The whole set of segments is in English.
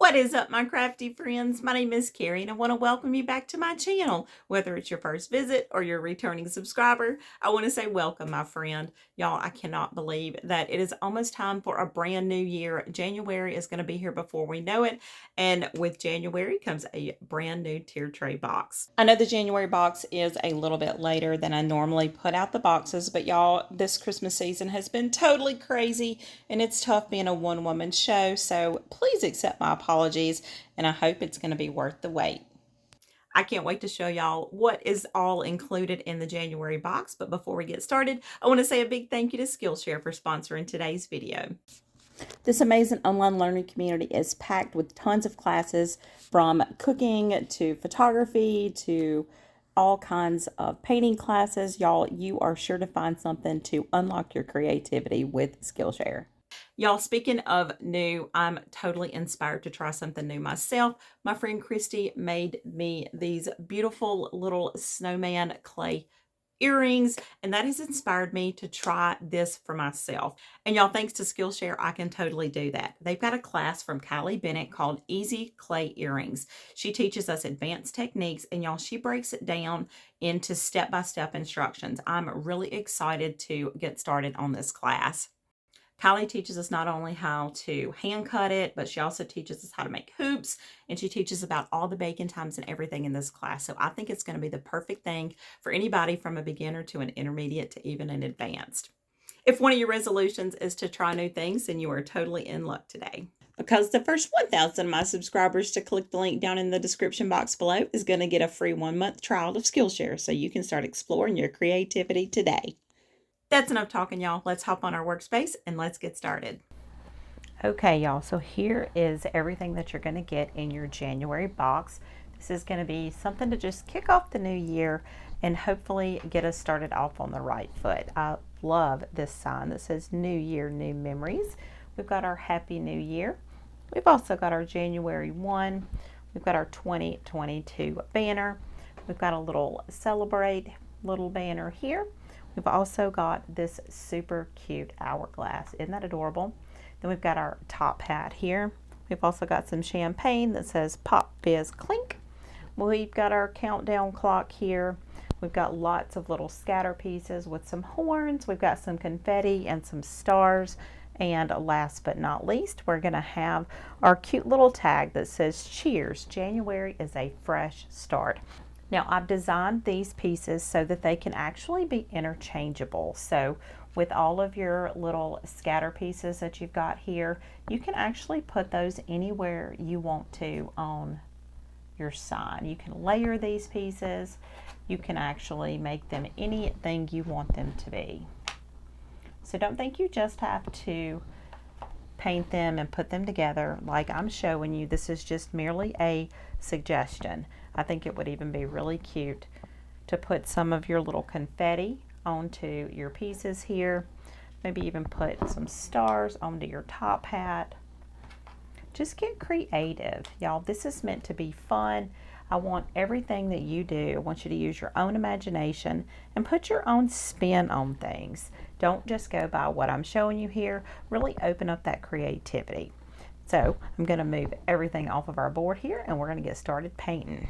What is up, my crafty friends? My name is Carrie, and I want to welcome you back to my channel. Whether it's your first visit or you're a returning subscriber, I want to say welcome, my friend. Y'all, I cannot believe that it is almost time for a brand new year. January is going to be here before we know it, and with January comes a brand new tier tray box. I know the January box is a little bit later than I normally put out the boxes, but y'all, this Christmas season has been totally crazy, and it's tough being a one-woman show, so please accept my apologies, and I hope it's going to be worth the wait. I can't wait to show y'all what is all included in the January box, but before we get started, I want to say a big thank you to Skillshare for sponsoring today's video. This amazing online learning community is packed with tons of classes from cooking to photography to all kinds of painting classes. Y'all, you are sure to find something to unlock your creativity with Skillshare. Y'all, speaking of new, I'm totally inspired to try something new myself. My friend Christy made me these beautiful little snowman clay earrings, and that has inspired me to try this for myself. And y'all, thanks to Skillshare, I can totally do that. They've got a class from Kylie Bennett called Easy Clay Earrings. She teaches us advanced techniques, and y'all, she breaks it down into step-by-step instructions. I'm really excited to get started on this class. Kylie teaches us not only how to hand cut it, but she also teaches us how to make hoops, and she teaches about all the baking times and everything in this class. So I think it's going to be the perfect thing for anybody from a beginner to an intermediate to even an advanced. If one of your resolutions is to try new things, then you are totally in luck today. Because the first 1,000 of my subscribers to click the link down in the description box below is going to get a free 1-month trial of Skillshare, so you can start exploring your creativity today. That's enough talking, y'all. Let's hop on our workspace and let's get started. Okay, y'all, so here is everything that you're going to get in your January box. This is going to be something to just kick off the new year and hopefully get us started off on the right foot. I love this sign that says New Year, New Memories. We've got our Happy New Year. We've also got our January 1. We've got our 2022 banner. We've got a little Celebrate little banner here. We've also got this super cute hourglass. Isn't that adorable? Then we've got our top hat here. We've also got some champagne that says Pop Fizz Clink. We've got our countdown clock here. We've got lots of little scatter pieces with some horns. We've got some confetti and some stars. And last but not least, we're going to have our cute little tag that says Cheers, January is a fresh start. Now, I've designed these pieces so that they can actually be interchangeable. So with all of your little scatter pieces that you've got here, you can actually put those anywhere you want to on your sign. You can layer these pieces. You can actually make them anything you want them to be. So don't think you just have to paint them and put them together like I'm showing you. This is just merely a suggestion. I think it would even be really cute to put some of your little confetti onto your pieces here. Maybe even put some stars onto your top hat. Just get creative, y'all. This is meant to be fun. I want everything that you do, I want you to use your own imagination and put your own spin on things. Don't just go by what I'm showing you here. Really open up that creativity. So I'm going to move everything off of our board here and we're going to get started painting.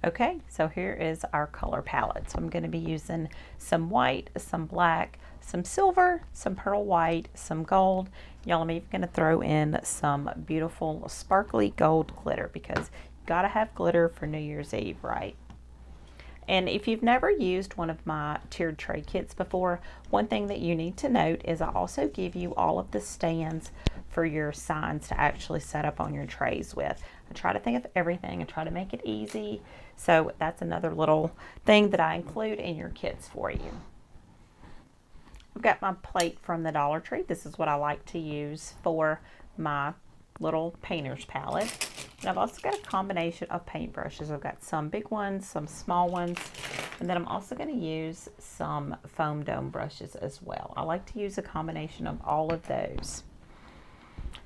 Okay, so here is our color palette. So I'm going to be using some white, some black, some silver, some pearl white, some gold. Y'all, I'm even going to throw in some beautiful sparkly gold glitter because you got to have glitter for New Year's Eve, right? And if you've never used one of my tiered tray kits before, one thing that you need to note is I also give you all of the stands for your signs to actually set up on your trays with. I try to think of everything and try to make it easy. So that's another little thing that I include in your kits for you. I've got my plate from the Dollar Tree. This is what I like to use for my little painter's palette. And I've also got a combination of paintbrushes. I've got some big ones, some small ones, and then I'm also going to use some foam dome brushes as well. I like to use a combination of all of those.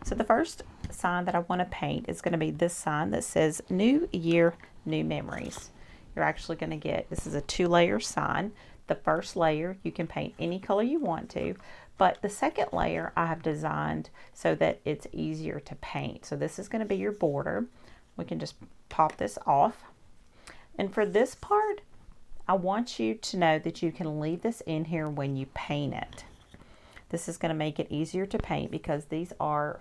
So the first sign that I want to paint is going to be this sign that says New Year, New Memories. You're actually going to get, this is a 2-layer sign. The first layer, you can paint any color you want to, but the second layer I have designed so that it's easier to paint. So this is going to be your border. We can just pop this off. And for this part, I want you to know that you can leave this in here when you paint it. This is going to make it easier to paint because these are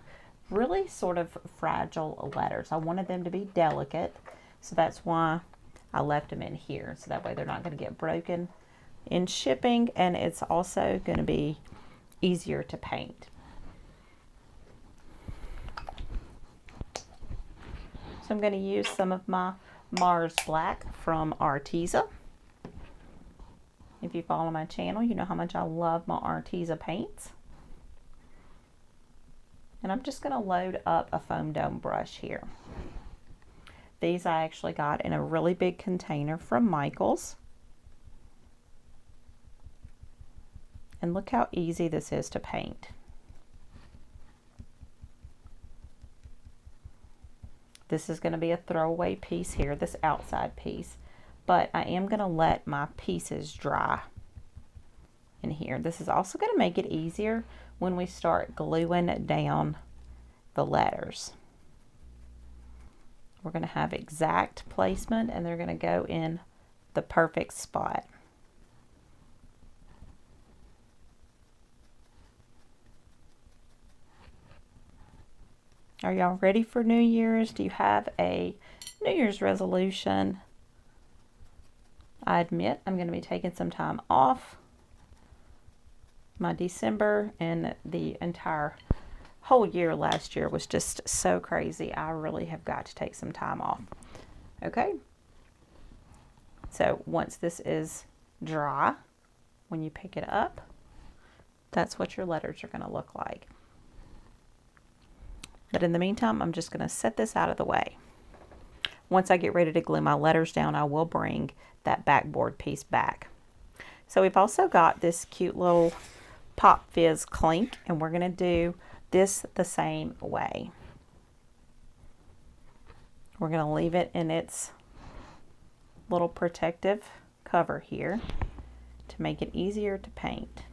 really sort of fragile letters. I wanted them to be delicate, so that's why I left them in here. So that way they're not going to get broken in shipping, and it's also going to be easier to paint. So I'm going to use some of my Mars Black from Arteza. If you follow my channel, you know how much I love my Arteza paints. And I'm just going to load up a foam dome brush here. These I actually got in a really big container from Michael's. And look how easy this is to paint. This is going to be a throwaway piece here, this outside piece. But I am going to let my pieces dry in here. This is also going to make it easier when we start gluing down the letters. We're going to have exact placement, and they're going to go in the perfect spot. Are y'all ready for New Year's? Do you have a New Year's resolution? I admit I'm going to be taking some time off. My December and the entire whole year last year was just so crazy. I really have got to take some time off. Okay. So once this is dry, when you pick it up, that's what your letters are going to look like. But in the meantime, I'm just going to set this out of the way. Once I get ready to glue my letters down, I will bring that backboard piece back. So we've also got this cute little Pop Fizz clink, and we're going to do this the same way. We're going to leave it in its little protective cover here to make it easier to paint.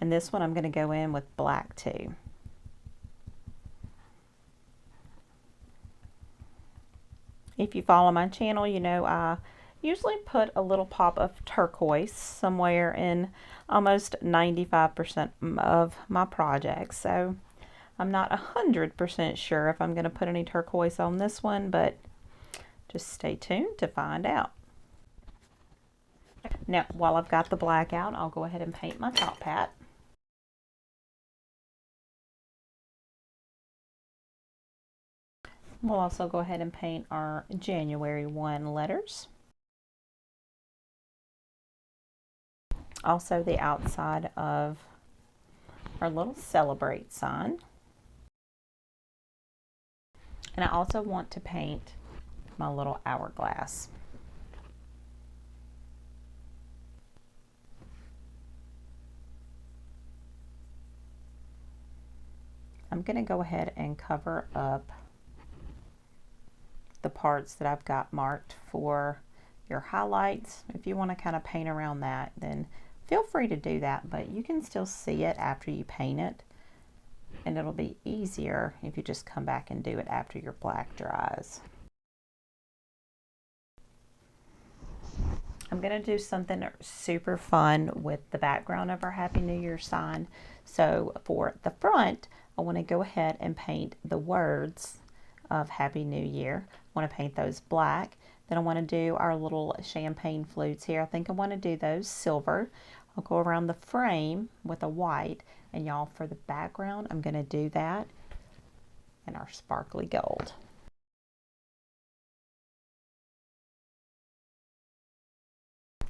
And this one I'm going to go in with black too. If you follow my channel, you know I usually put a little pop of turquoise somewhere in almost 95% of my projects. So I'm not 100% sure if I'm going to put any turquoise on this one, but just stay tuned to find out. Now, while I've got the black out, I'll go ahead and paint my top hat. We'll also go ahead and paint our January 1 letters. Also the outside of our little celebrate sign. And I also want to paint my little hourglass. I'm going to go ahead and cover up the parts that I've got marked for your highlights. If you want to kind of paint around that, then feel free to do that, but you can still see it after you paint it, and it'll be easier if you just come back and do it after your black dries. I'm going to do something super fun with the background of our Happy New Year sign. So for the front, I want to go ahead and paint the words of Happy New Year. I want to paint those black. Then I want to do our little champagne flutes here. I think I want to do those silver. I'll go around the frame with a white, and y'all, for the background, I'm going to do that in our sparkly gold.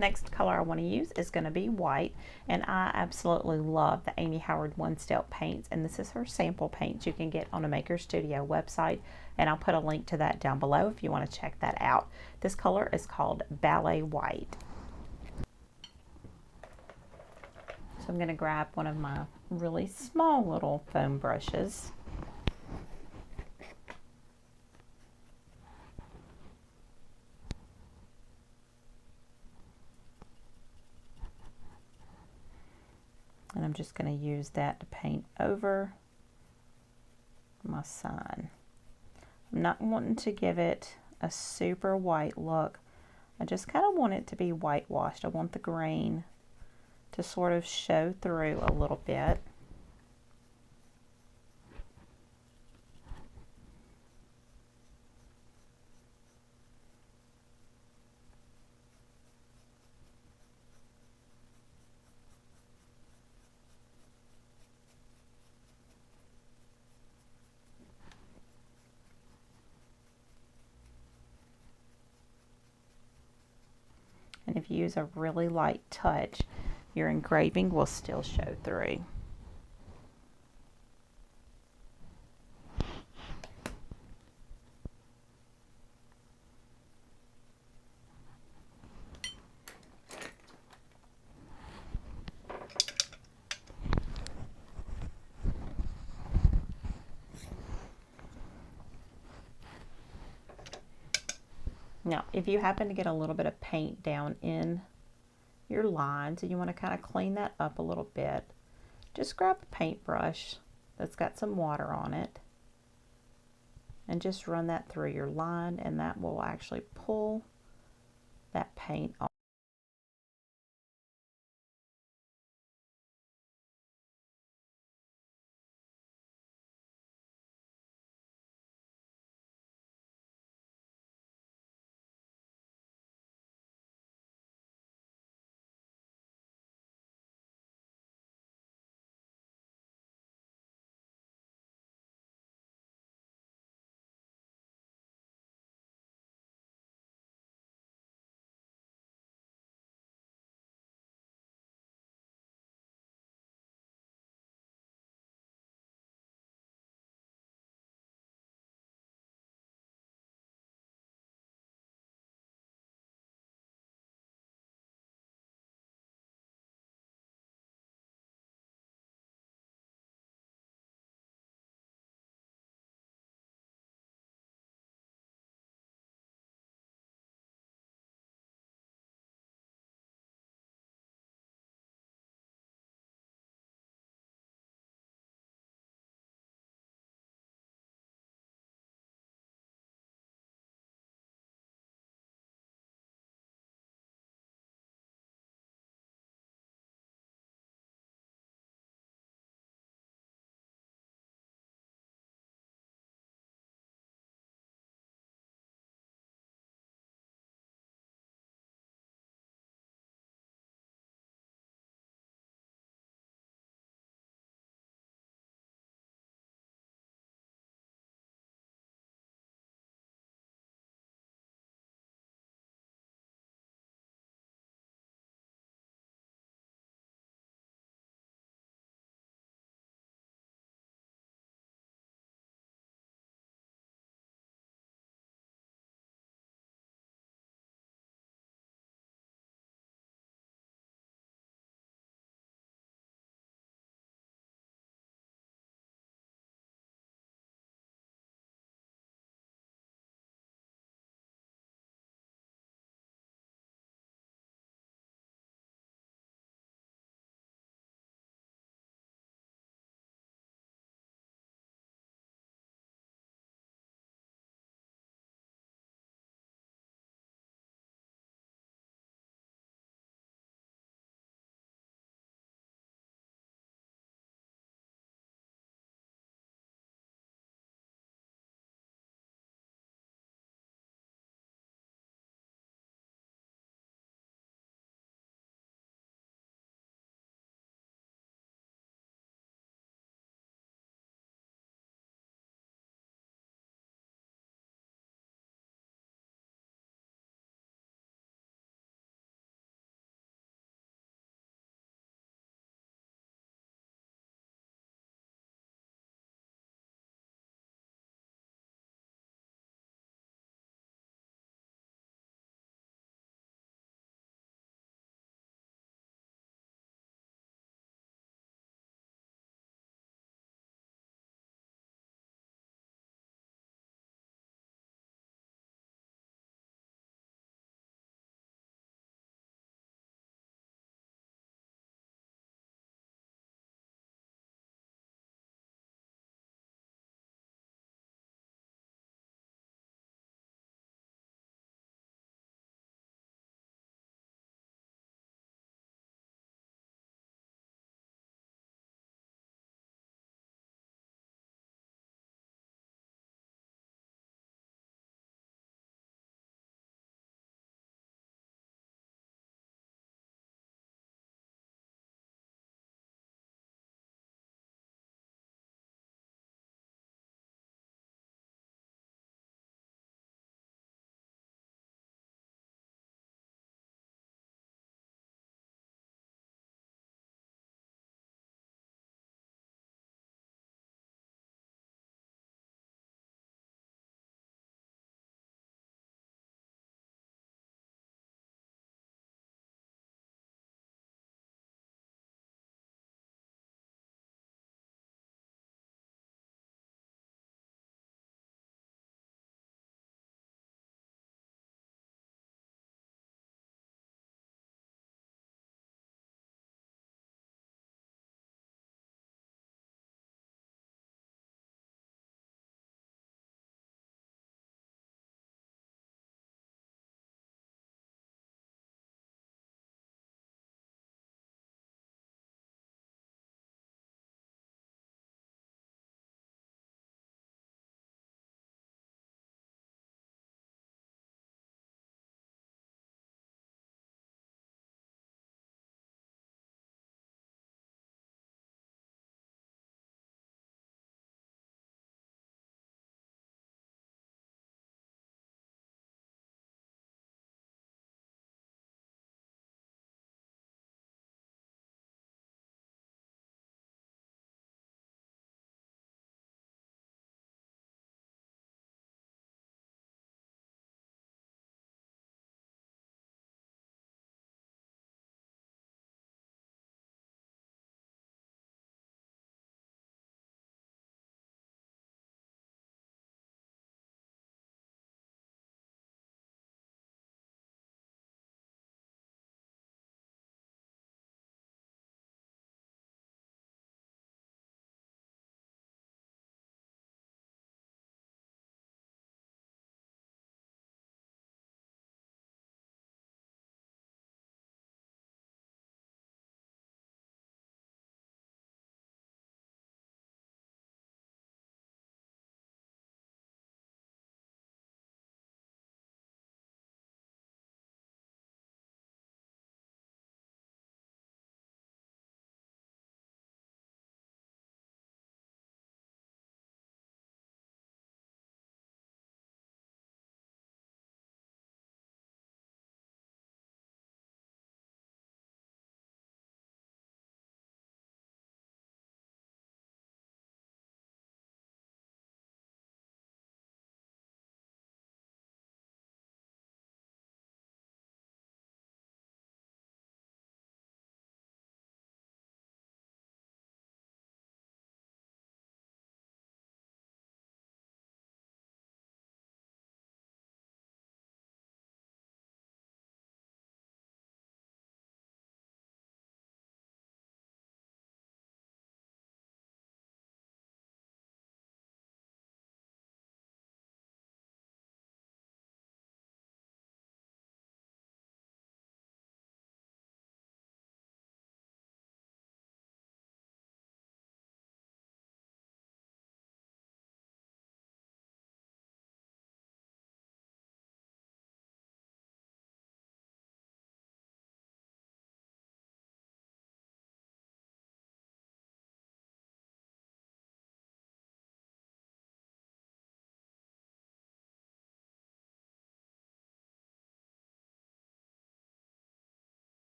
Next color I want to use is going to be white, and I absolutely love the Amy Howard One Step paints, and this is her sample paints you can get on a Maker Studio website, and I'll put a link to that down below if you want to check that out. This color is called Ballet White. So I'm going to grab one of my really small little foam brushes. And I'm just going to use that to paint over my sign. I'm not wanting to give it a super white look. I just kind of want it to be whitewashed. I want the grain to sort of show through a little bit. And if you use a really light touch, your engraving will still show through. Now, if you happen to get a little bit of paint down in your lines and you want to kind of clean that up a little bit, just grab a paintbrush that's got some water on it and just run that through your line, and that will actually pull that paint off.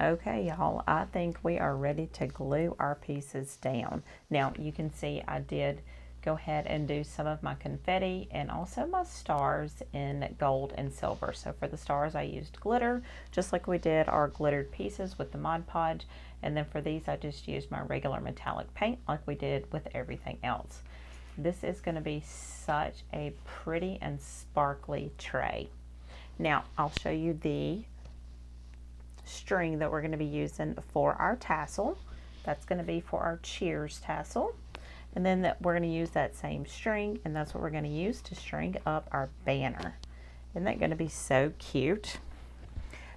Okay, y'all, I think we are ready to glue our pieces down. Now, you can see I did go ahead and do some of my confetti and also my stars in gold and silver. So for the stars, I used glitter, just like we did our glittered pieces with the Mod Podge. And then for these, I just used my regular metallic paint like we did with everything else. This is going to be such a pretty and sparkly tray. Now, I'll show you the string that we're going to be using for our tassel. That's going to be for our cheers tassel. And then we're going to use that same string, and that's what we're going to use to string up our banner. Isn't that going to be so cute?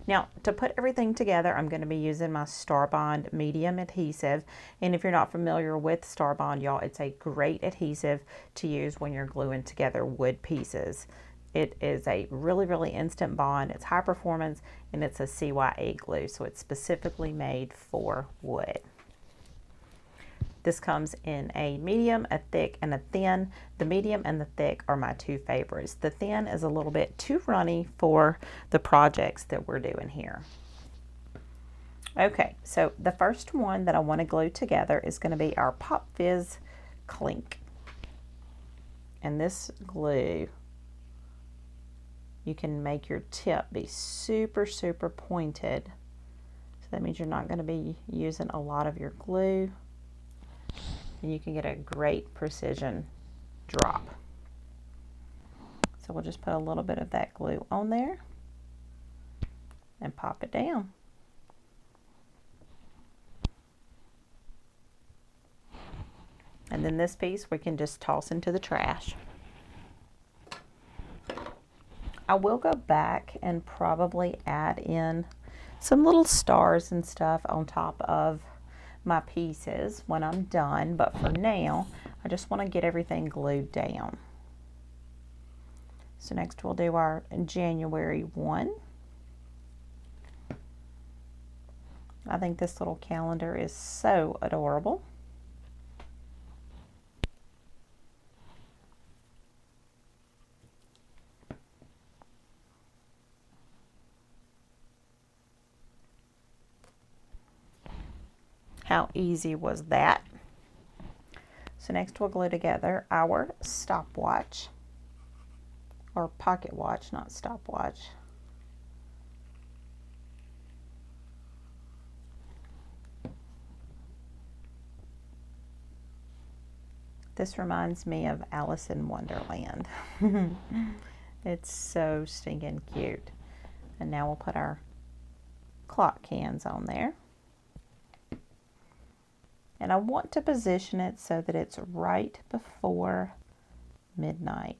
Now, to put everything together, I'm going to be using my Star Bond medium adhesive. And if you're not familiar with Star Bond, y'all, it's a great adhesive to use when you're gluing together wood pieces. It is a really, really instant bond. It's high performance, and it's a CYA glue, so it's specifically made for wood. This comes in a medium, a thick, and a thin. The medium and the thick are my two favorites. The thin is a little bit too runny for the projects that we're doing here. Okay, so the first one that I want to glue together is going to be our Pop Fizz Clink. And this glue, you can make your tip be super, super pointed. So that means you're not going to be using a lot of your glue. And you can get a great precision drop. So we'll just put a little bit of that glue on there and pop it down. And then this piece we can just toss into the trash. I will go back and probably add in some little stars and stuff on top of my pieces when I'm done, but for now I just want to get everything glued down. So next we'll do our January 1. I think this little calendar is so adorable. How easy was that? So next we'll glue together our stopwatch, or pocket watch, not stopwatch. This reminds me of Alice in Wonderland. It's so stinking cute. And now we'll put our clock hands on there. And I want to position it so that it's right before midnight.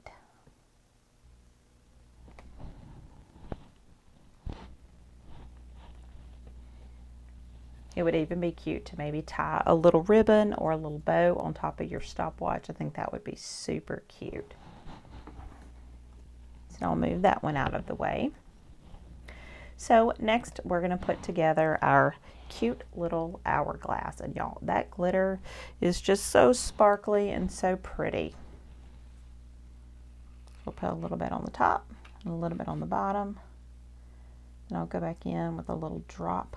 It would even be cute to maybe tie a little ribbon or a little bow on top of your stopwatch. I think that would be super cute. So I'll move that one out of the way. So next we're going to put together our cute little hourglass, and y'all, that glitter is just so sparkly and so pretty. We'll put a little bit on the top and a little bit on the bottom, and I'll go back in with a little drop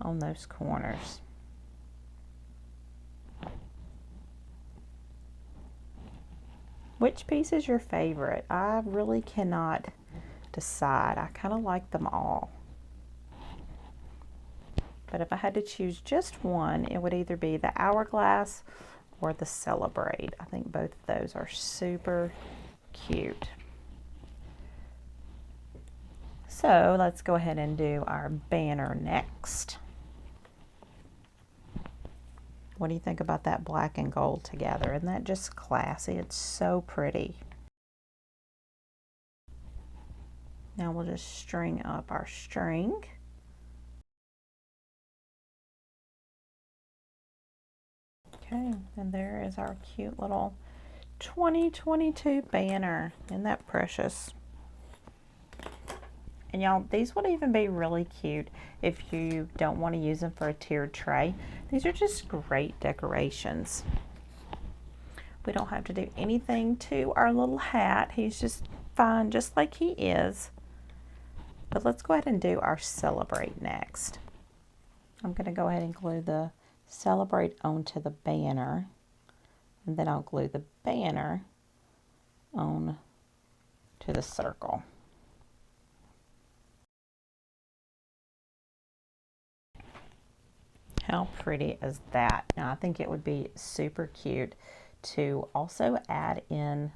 on those corners. Which piece is your favorite? I really cannot decide. I kind of like them all. But if I had to choose just one, it would either be the hourglass or the celebrate. I think both of those are super cute. So let's go ahead and do our banner next. What do you think about that black and gold together? Isn't that just classy? It's so pretty. Now we'll just string up our string. Okay, and there is our cute little 2022 banner. Isn't that precious? And y'all, these would even be really cute if you don't want to use them for a tiered tray. These are just great decorations. We don't have to do anything to our little hat. He's just fine, just like he is. But let's go ahead and do our celebrate next. I'm going to go ahead and glue the Celebrate onto the banner, and then I'll glue the banner on to the circle. How pretty is that? Now I think it would be super cute to also add in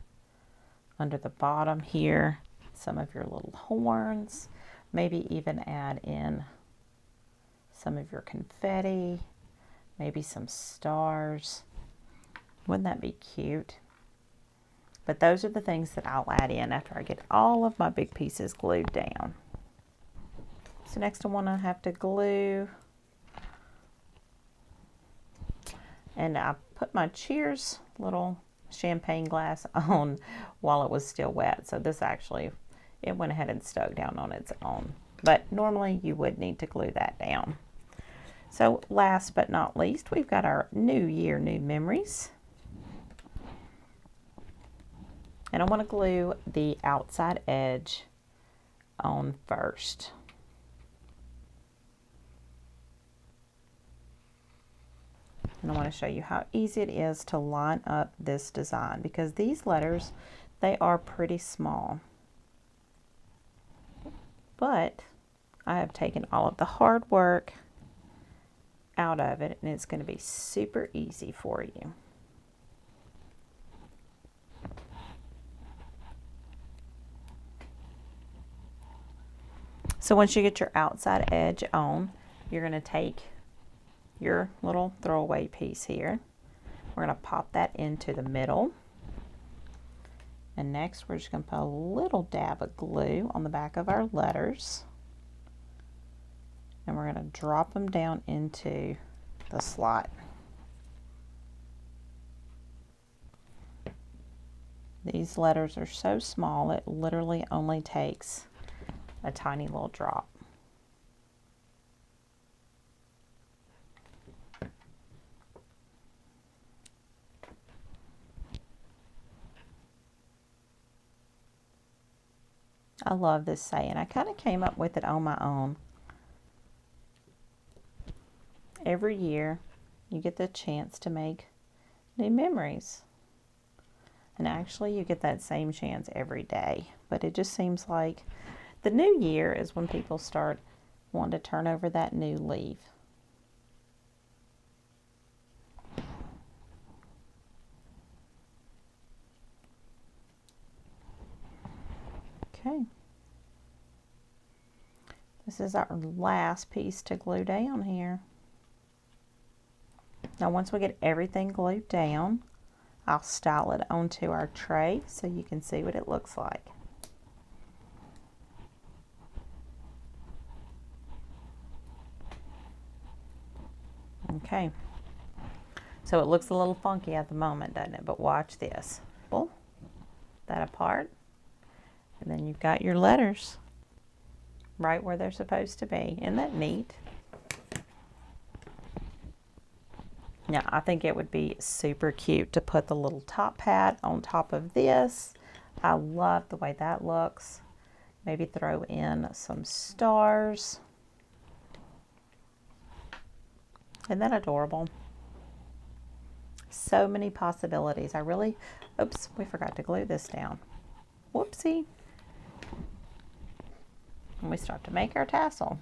under the bottom here some of your little horns, maybe even add in some of your confetti, maybe some stars. Wouldn't that be cute? But those are the things that I'll add in after I get all of my big pieces glued down. So next I want to have to glue, and I put my Cheers little champagne glass on while it was still wet. So this actually, it went ahead and stuck down on its own. But normally you would need to glue that down. So last but not least, we've got our New Year, New Memories. And I want to glue the outside edge on first. And I want to show you how easy it is to line up this design, because these letters, they are pretty small. But I have taken all of the hard work out of it, and it's going to be super easy for you. So once you get your outside edge on, you're going to take your little throwaway piece here. We're going to pop that into the middle. And next we're just going to put a little dab of glue on the back of our letters. And we're going to drop them down into the slot. These letters are so small, it literally only takes a tiny little drop. I love this saying. I kind of came up with it on my own. Every year you get the chance to make new memories. And actually you get that same chance every day. But it just seems like the new year is when people start wanting to turn over that new leaf. Okay. This is our last piece to glue down here. Now once we get everything glued down, I'll style it onto our tray so you can see what it looks like. Okay, so it looks a little funky at the moment, doesn't it? But watch this. Pull that apart, and then you've got your letters right where they're supposed to be. Isn't that neat? Now, I think it would be super cute to put the little top hat on top of this. I love the way that looks. Maybe throw in some stars. Isn't that adorable? So many possibilities. Oops, we forgot to glue this down. Whoopsie. And we start to make our tassel.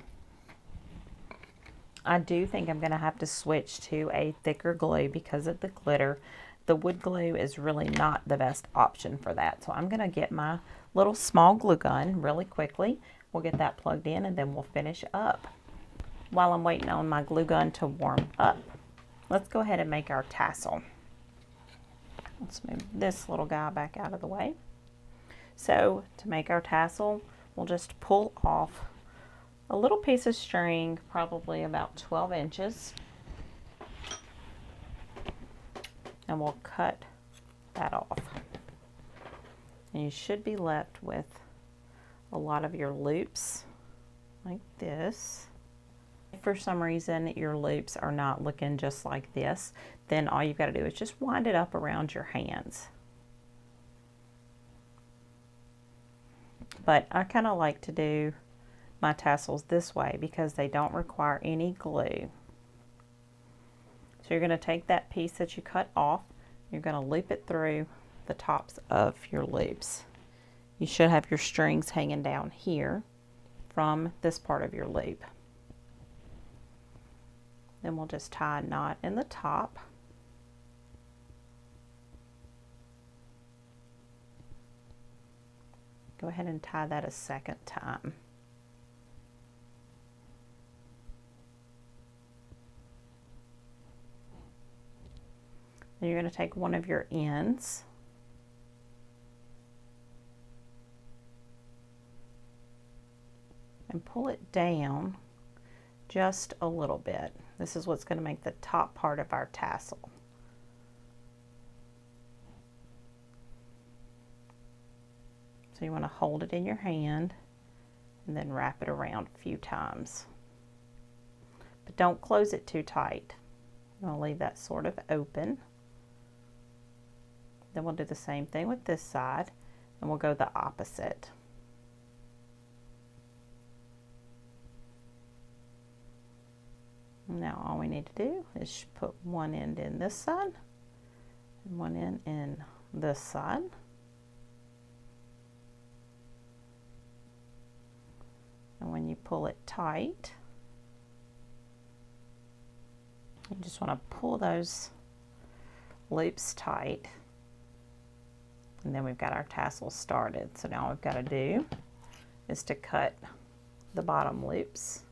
I do think I'm going to have to switch to a thicker glue because of the glitter. The wood glue is really not the best option for that. So I'm going to get my little small glue gun really quickly. We'll get that plugged in and then we'll finish up. While I'm waiting on my glue gun to warm up, let's go ahead and make our tassel. Let's move this little guy back out of the way. So to make our tassel, we'll just pull off a little piece of string, probably about 12 inches. And we'll cut that off. And you should be left with a lot of your loops like this. If for some reason your loops are not looking just like this, then all you've got to do is just wind it up around your hands. But I kind of like to do my tassels this way because they don't require any glue. you're going to take that piece that you cut off, you're going to loop it through the tops of your loops. You should have your strings hanging down here from this part of your loop. Then we'll just tie a knot in the top. Go ahead and tie that a second time. Then you're going to take one of your ends and pull it down just a little bit. This is what's going to make the top part of our tassel. So you want to hold it in your hand and then wrap it around a few times. But don't close it too tight. You want to leave that sort of open. Then we'll do the same thing with this side, and we'll go the opposite. Now all we need to do is put one end in this side and one end in this side. And when you pull it tight, you just want to pull those loops tight. And then we've got our tassel started. So now all we've got to do is to cut the bottom loops.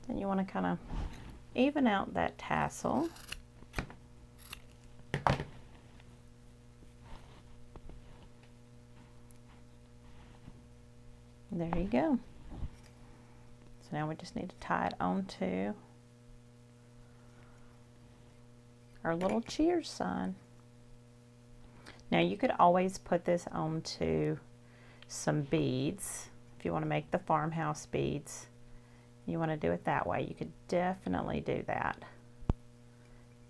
And you want to kind of even out that tassel. There you go. So now we just need to tie it onto our little cheers sign. Now you could always put this onto some beads if you want to make the farmhouse beads. You want to do it that way, you could definitely do that.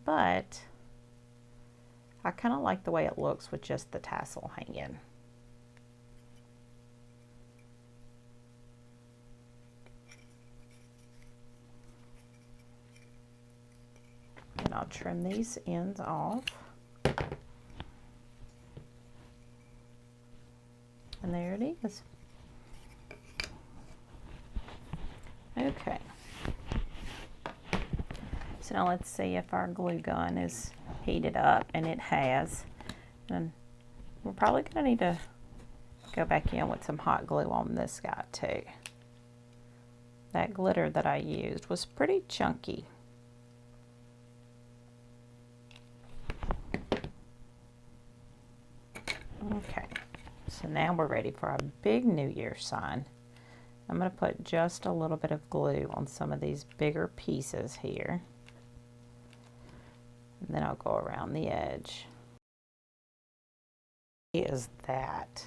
But I kind of like the way it looks with just the tassel hanging. And I'll trim these ends off. And there it is. Okay. So now let's see if our glue gun is heated up, and it has. And we're probably going to need to go back in with some hot glue on this guy too. That glitter that I used was pretty chunky. Okay, so now we're ready for our big New Year sign. I'm going to put just a little bit of glue on some of these bigger pieces here. And then I'll go around the edge. Is that?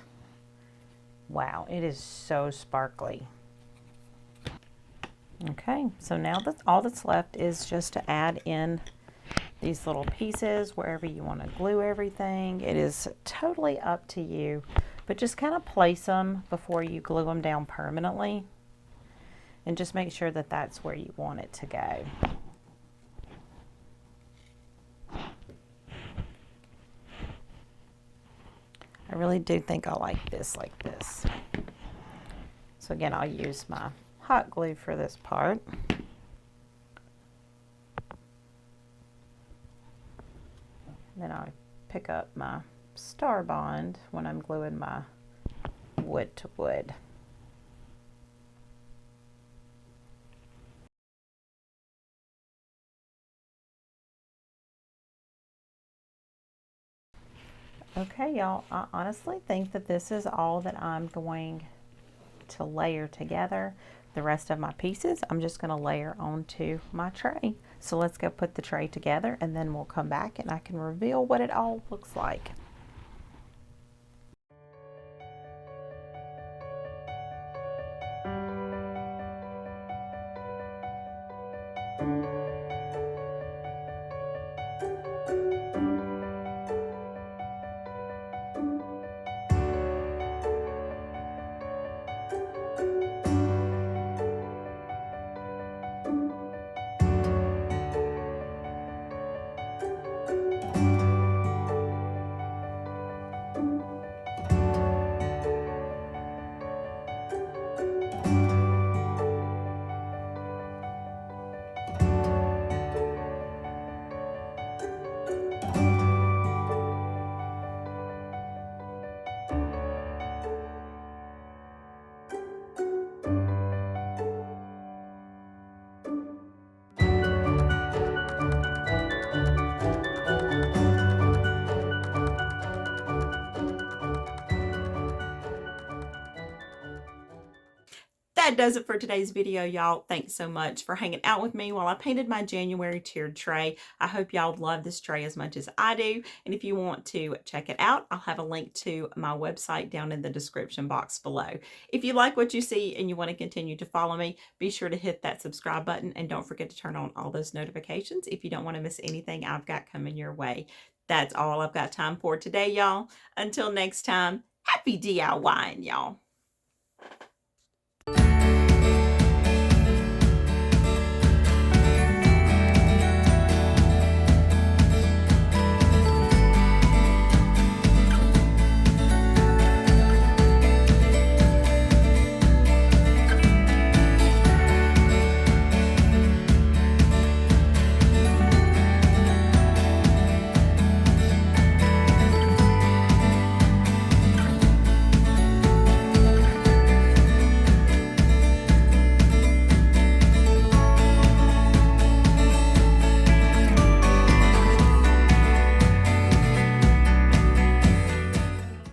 Wow, it is so sparkly. Okay, so now all that's left is just to add in these little pieces wherever you want to glue everything. It is totally up to you, but just kind of place them before you glue them down permanently, and just make sure that that's where you want it to go. I really do think I like this like this. So again, I'll use my hot glue for this part. Then I'll pick up my Star Bond when I'm gluing my wood to wood. Okay, y'all, I honestly think that this is all that I'm going to layer together. The rest of my pieces, I'm just going to layer onto my tray. So let's go put the tray together, and then we'll come back and I can reveal what it all looks like. that does it for today's video, y'all. Thanks so much for hanging out with me while I painted my January tiered tray. I hope y'all love this tray as much as I do. And if you want to check it out, I'll have a link to my website down in the description box below. If you like what you see and you want to continue to follow me, be sure to hit that subscribe button and don't forget to turn on all those notifications if you don't want to miss anything I've got coming your way. That's all I've got time for today, y'all. Until next time, happy DIYing, y'all.